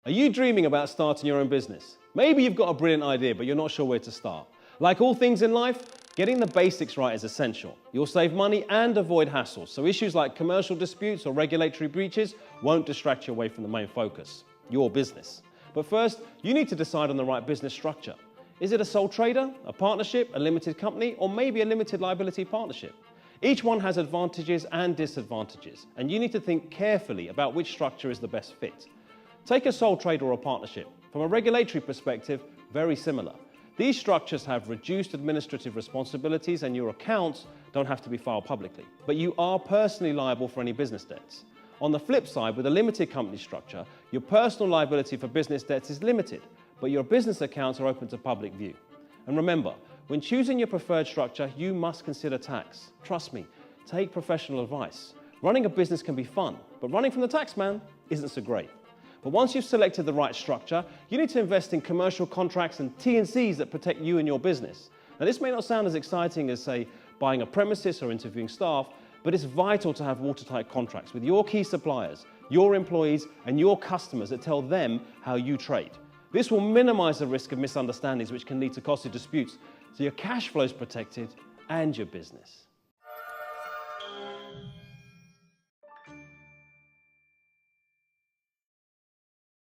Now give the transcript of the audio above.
Are you dreaming about starting your own business? Maybe you've got a brilliant idea, but you're not sure where to start. Like all things in life, getting the basics right is essential. You'll save money and avoid hassles, so issues like commercial disputes or regulatory breaches won't distract you away from the main focus, your business. But first, you need to decide on the right business structure. Is it a sole trader, a partnership, a limited company, or maybe a limited liability partnership? Each one has advantages and disadvantages, and you need to think carefully about which structure is the best fit. Take a sole trader or a partnership. From a regulatory perspective, very similar. These structures have reduced administrative responsibilities and your accounts don't have to be filed publicly, but you are personally liable for any business debts. On the flip side, with a limited company structure, your personal liability for business debts is limited, but your business accounts are open to public view. And remember, when choosing your preferred structure, you must consider tax. Trust me, take professional advice. Running a business can be fun, but running from the tax man isn't so great. But once you've selected the right structure, you need to invest in commercial contracts and T&Cs that protect you and your business. Now, this may not sound as exciting as, say, buying a premises or interviewing staff, but it's vital to have watertight contracts with your key suppliers, your employees, and your customers that tell them how you trade. This will minimize the risk of misunderstandings which can lead to costly disputes, so your cash flow is protected and your business.